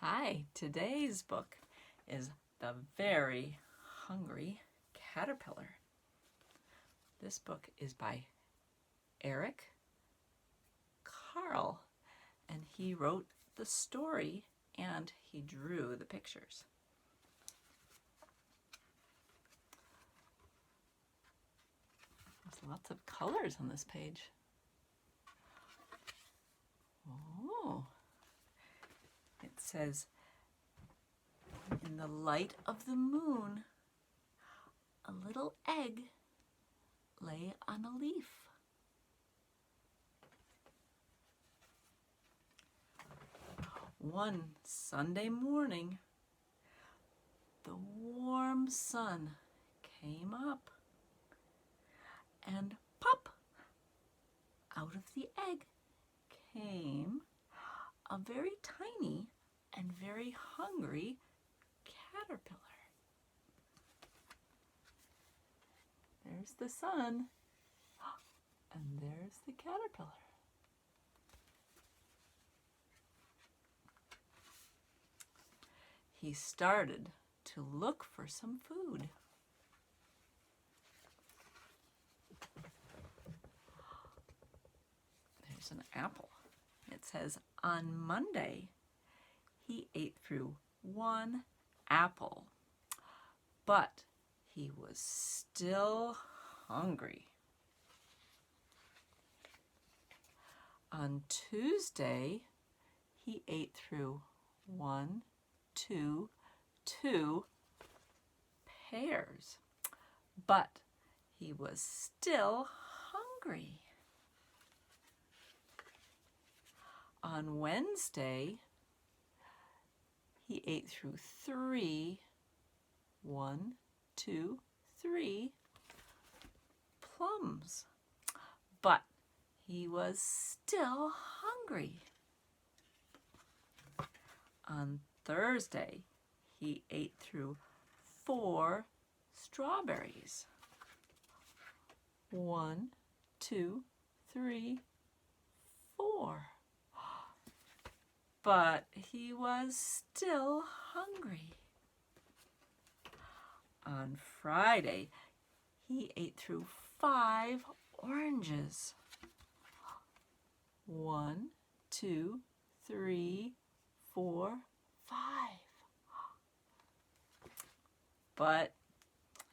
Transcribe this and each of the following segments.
Hi, today's book is The Very Hungry Caterpillar. This book is by Eric Carle, and he wrote the story and he drew the pictures. There's lots of colors on this page. Oh, it says, in the light of the moon, a little egg lay on a leaf. One Sunday morning, the warm sun came up, and pop, out of the egg came a very tiny and very hungry caterpillar. There's the sun, and there's the caterpillar. He started to look for some food. There's an apple. It says, on Monday, he ate through one apple, but he was still hungry. On Tuesday, he ate through two pears, but he was still hungry. On Wednesday, he ate through three plums, but he was still hungry. On Thursday, he ate through 4 strawberries. 1, 2, 3, 4. But he was still hungry. On Friday, he ate through 5 oranges. 1, 2, 3, 4, 5. But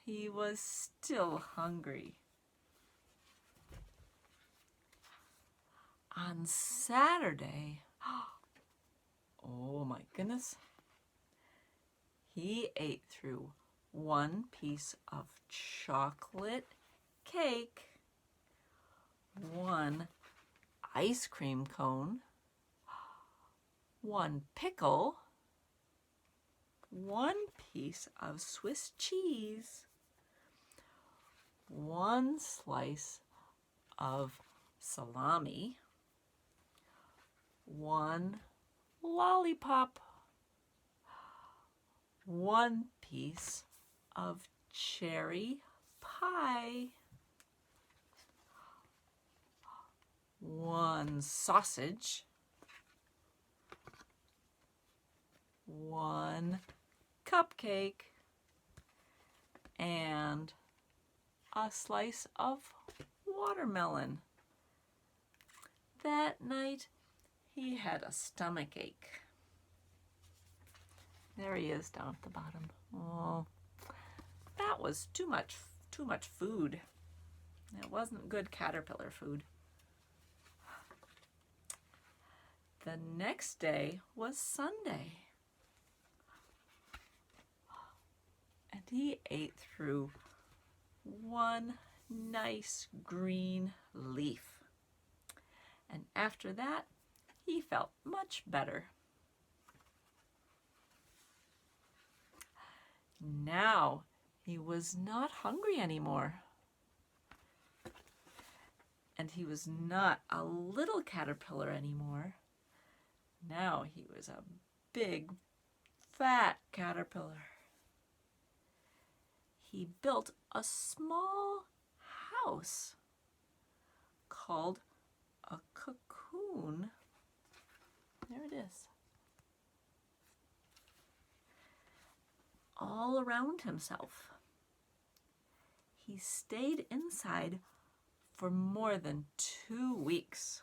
he was still hungry. On Saturday, oh my goodness, he ate through 1 piece of chocolate cake, 1 ice cream cone, 1 pickle, 1 piece of Swiss cheese, 1 slice of salami, 1 lollipop, 1 piece of cherry pie, 1 sausage, 1 cupcake, and a slice of watermelon. That night, he had a stomachache. There he is down at the bottom. Oh, that was too much food. It wasn't good caterpillar food. The next day was Sunday, and he ate through 1 nice green leaf. And after that, he felt much better. Now he was not hungry anymore. And he was not a little caterpillar anymore. Now he was a big, fat caterpillar. He built a small house called a cocoon. There it is. all around himself. He stayed inside for more than 2 weeks.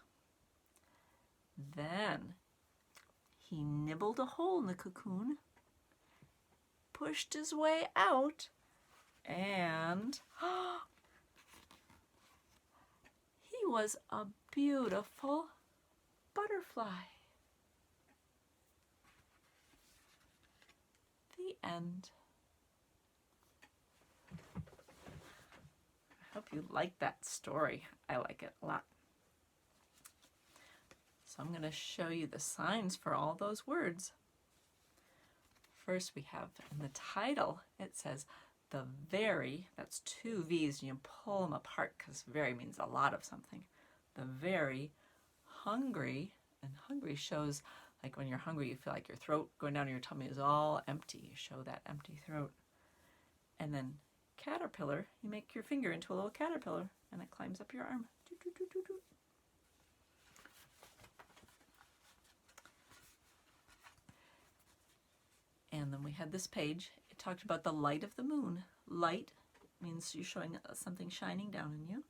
Then he nibbled a hole in the cocoon, pushed his way out, and he was a beautiful butterfly. The end. I hope you like that story. I like it a lot. So I'm going to show you the signs for all those words. First we have in the title, it says the very, that's 2 V's, and you pull them apart because very means a lot of something. The very hungry, and hungry shows like when you're hungry you feel like your throat going down to your tummy is all empty. You show that empty throat. And then caterpillar, you make your finger into a little caterpillar and it climbs up your arm. Doo, doo, doo, doo, doo. And then we had this page. It talked about the light of the moon. Light means you're showing something shining down on you.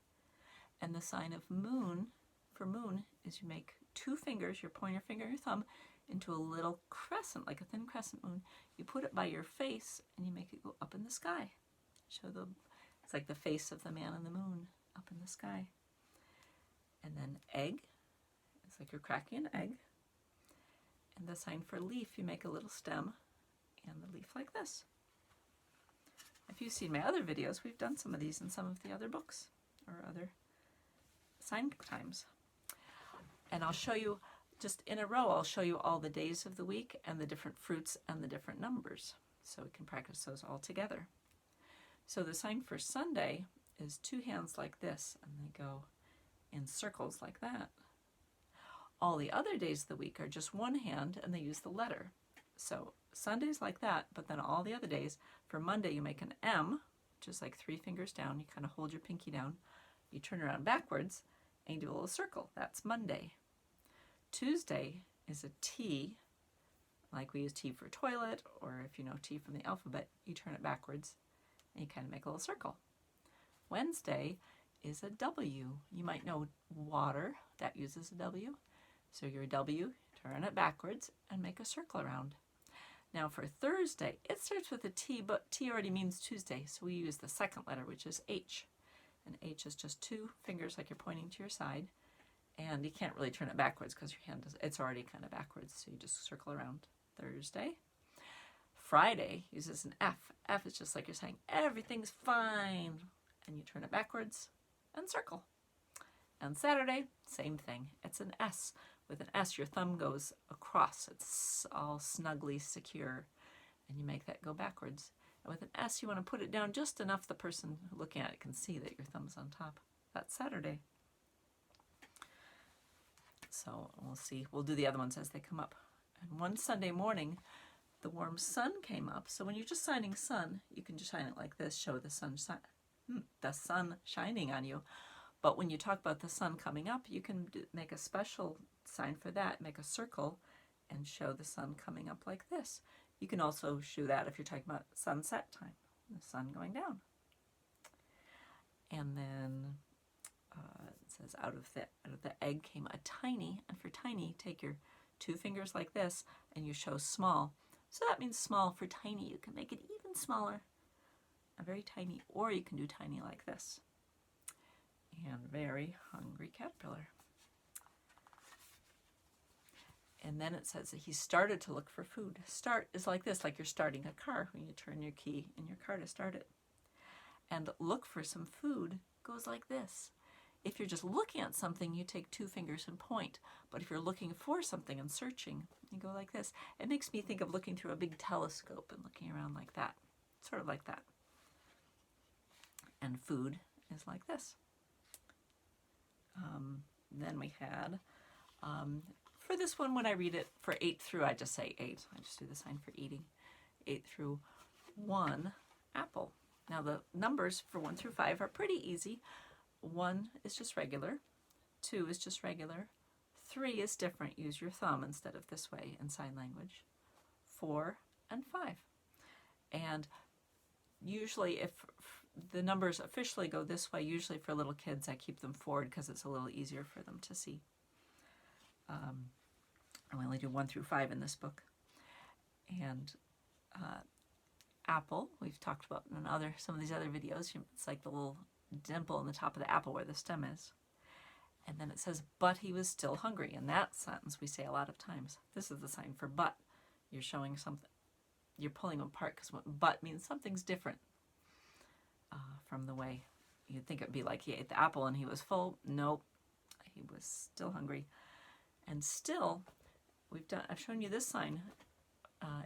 And the sign of moon, for moon, is you make 2 fingers, your pointer finger and your thumb, into a little crescent, like a thin crescent moon. You put it by your face and you make it go up in the sky. It's like the face of the man and the moon up in the sky. And then egg, it's like you're cracking an egg. And the sign for leaf, you make a little stem and the leaf like this. If you've seen my other videos, we've done some of these in some of the other books or other sign times. And I'll show you, just in a row, I'll show you all the days of the week and the different fruits and the different numbers, so we can practice those all together. So the sign for Sunday is 2 hands like this, and they go in circles like that. All the other days of the week are just 1 hand, and they use the letter. So Sunday's like that, but then all the other days, for Monday you make an M, which is like 3 fingers down. You kind of hold your pinky down. You turn around backwards, and you do a little circle. That's Monday. Tuesday is a T, like we use T for toilet, or if you know T from the alphabet, you turn it backwards, and you kind of make a little circle. Wednesday is a W. You might know water, that uses a W. So your W, turn it backwards, and make a circle around. Now for Thursday, it starts with a T, but T already means Tuesday, so we use the second letter, which is H. And H is just 2 fingers like you're pointing to your side, and you can't really turn it backwards because your hand is, it's already kind of backwards, so you just circle around Thursday. Friday uses an F. F is just like you're saying, everything's fine, and you turn it backwards and circle. And Saturday, same thing. It's an S. With an S, your thumb goes across. It's all snugly secure, and you make that go backwards. And with an S, you want to put it down just enough the person looking at it can see that your thumb's on top. That's Saturday. So we'll see. We'll do the other ones as they come up. And one Sunday morning, the warm sun came up. So when you're just signing sun, you can just shine it like this, show the sun shining on you. But when you talk about the sun coming up, you can make a special sign for that, make a circle, and show the sun coming up like this. You can also show that if you're talking about sunset time, the sun going down. And then it says out of the egg came a tiny, and for tiny, take your 2 fingers like this, and you show small. So that means small for tiny. You can make it even smaller, a very tiny, or you can do tiny like this. And very hungry caterpillar. And then it says that he started to look for food. Start is like this, like you're starting a car when you turn your key in your car to start it. And look for some food goes like this. If you're just looking at something, you take 2 fingers and point. But if you're looking for something and searching, you go like this. It makes me think of looking through a big telescope and looking around like that. Sort of like that. And food is like this. Then we had, for this one, when I read it for 8 through, I just say 8. I just do the sign for eating. 8 through 1, apple. Now the numbers for 1 through 5 are pretty easy. 1 is just regular. 2 is just regular. 3 is different. Use your thumb instead of this way in sign language. 4 and 5. And usually if the numbers officially go this way, usually for little kids I keep them forward because it's a little easier for them to see. I only do 1 through 5 in this book. And apple, we've talked about in some of these other videos. It's like the little dimple in the top of the apple where the stem is. And then it says, but he was still hungry. And that sentence we say a lot of times. This is the sign for but. You're showing something. You're pulling them apart because but means something's different from the way you'd think it'd be like he ate the apple and he was full. Nope, he was still hungry. And still, I've shown you this sign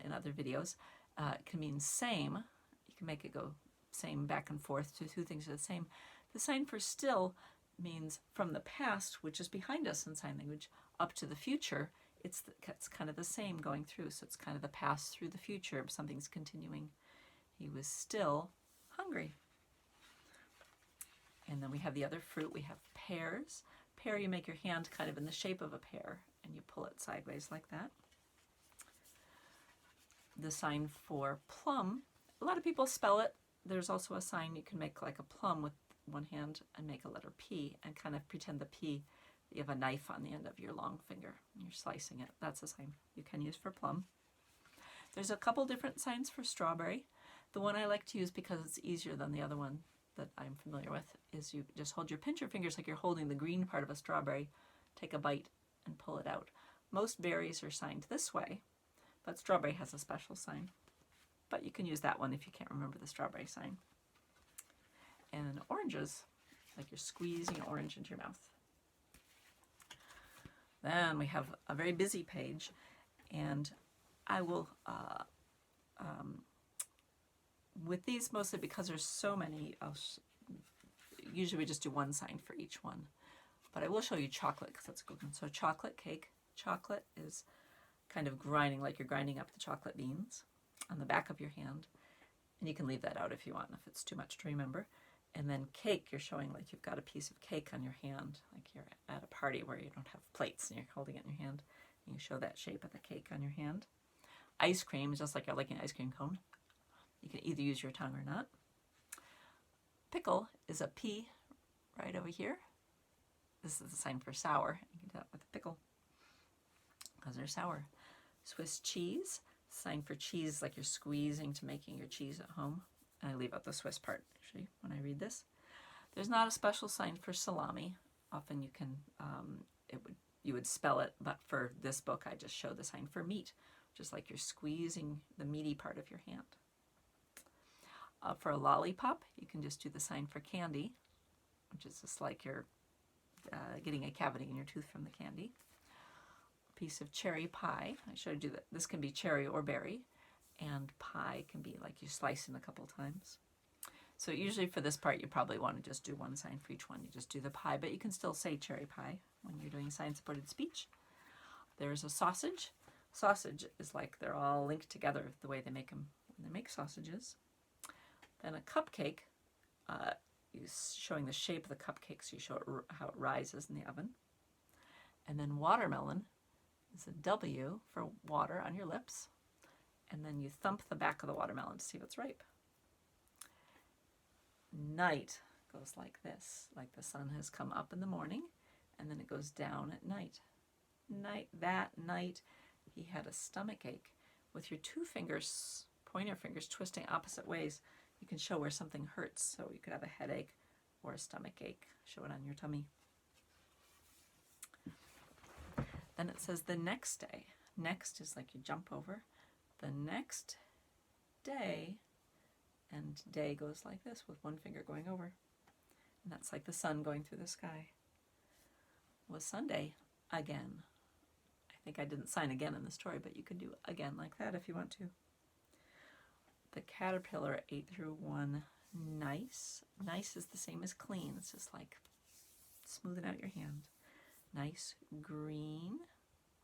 in other videos. It can mean same. You can make it go same back and forth. Two things are the same. The sign for still means from the past, which is behind us in sign language, up to the future. It's kind of the same going through. So it's kind of the past through the future. Something's continuing. He was still hungry. And then we have the other fruit. We have pears. Pear, you make your hand kind of in the shape of a pear, and you pull it sideways like that. The sign for plum, a lot of people spell it. There's also a sign you can make like a plum with one hand and make a letter P and kind of pretend the P, you have a knife on the end of your long finger and you're slicing it. That's a sign you can use for plum. There's a couple different signs for strawberry. The one I like to use because it's easier than the other one that I'm familiar with is you just hold your pincher fingers like you're holding the green part of a strawberry, take a bite and pull it out. Most berries are signed this way, but strawberry has a special sign. But you can use that one if you can't remember the strawberry sign. And oranges, like you're squeezing an orange into your mouth. Then we have a very busy page, and I will, with these mostly because there's so many, usually we just do one sign for each one. But I will show you chocolate because that's a good one. So chocolate cake. Chocolate is kind of grinding like you're grinding up the chocolate beans on the back of your hand. And you can leave that out if you want, if it's too much to remember. And then cake, you're showing like you've got a piece of cake on your hand, like you're at a party where you don't have plates and you're holding it in your hand. And you show that shape of the cake on your hand. Ice cream is just like you're liking an ice cream cone. You can either use your tongue or not. Pickle is a P right over here. This is the sign for sour. You can do that with a pickle because they're sour. Swiss cheese, sign for cheese, like you're squeezing to making your cheese at home. And I leave out the Swiss part, actually, when I read this. There's not a special sign for salami. Often you can, you would spell it, but for this book, I just show the sign for meat, just like you're squeezing the meaty part of your hand. For a lollipop, you can just do the sign for candy, which is just like you're getting a cavity in your tooth from the candy. A piece of cherry pie. I showed you that this can be cherry or berry. And pie can be like you slice it a couple times. So usually for this part, you probably want to just do one sign for each one. You just do the pie, but you can still say cherry pie when you're doing sign-supported speech. There's a sausage. Sausage is like they're all linked together the way they make them when they make sausages. Then a cupcake, showing the shape of the cupcake, so you show it how it rises in the oven. And then watermelon is a W for water on your lips. And then you thump the back of the watermelon to see if it's ripe. Night goes like this, like the sun has come up in the morning, and then it goes down at night. That night, he had a stomach ache. With your two fingers, pointer fingers, twisting opposite ways, you can show where something hurts. So you could have a headache or a stomach ache. Show it on your tummy. Then it says the next day. Next is like you jump over. The next day, and day goes like this with one finger going over. And that's like the sun going through the sky. Was Sunday again. I think I didn't sign again in the story, but you can do again like that if you want to. The caterpillar ate through one nice. Nice is the same as clean. It's just like smoothing out your hand. Nice green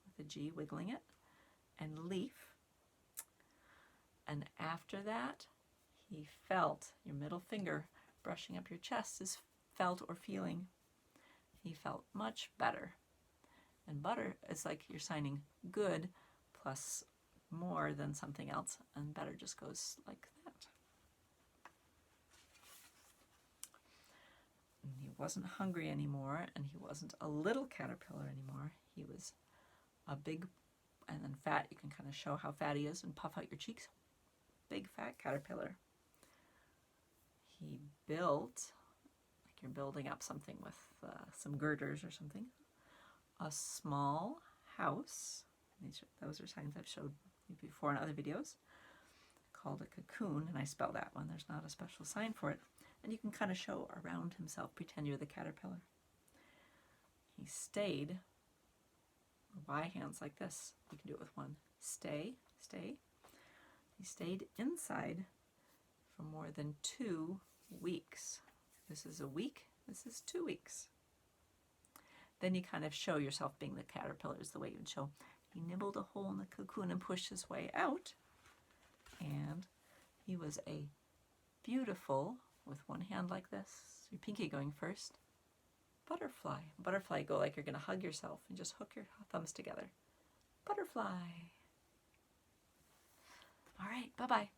with a G, wiggling it, and leaf. And after that, he felt your middle finger brushing up your chest is felt or feeling. He felt much better. And butter is like you're signing good plus more than something else, and better just goes like that. And he wasn't hungry anymore, and he wasn't a little caterpillar anymore. He was a big, and then fat. You can kind of show how fat he is and puff out your cheeks. Big fat caterpillar. He built, like you're building up something with some girders or something, a small house. Those are signs I've showed you before in other videos, called a cocoon, and I spell that one. There's not a special sign for it. And you can kind of show around himself, pretend you're the caterpillar. He stayed, Y hands like this. You can do it with one. Stay, stay. He stayed inside for more than 2 weeks. This is a week, this is 2 weeks. Then you kind of show yourself being the caterpillar is the way you would show. He nibbled a hole in the cocoon and pushed his way out. And he was a beautiful, with one hand like this, your pinky going first, butterfly. Butterfly, go like you're going to hug yourself and just hook your thumbs together. Butterfly. All right, bye-bye.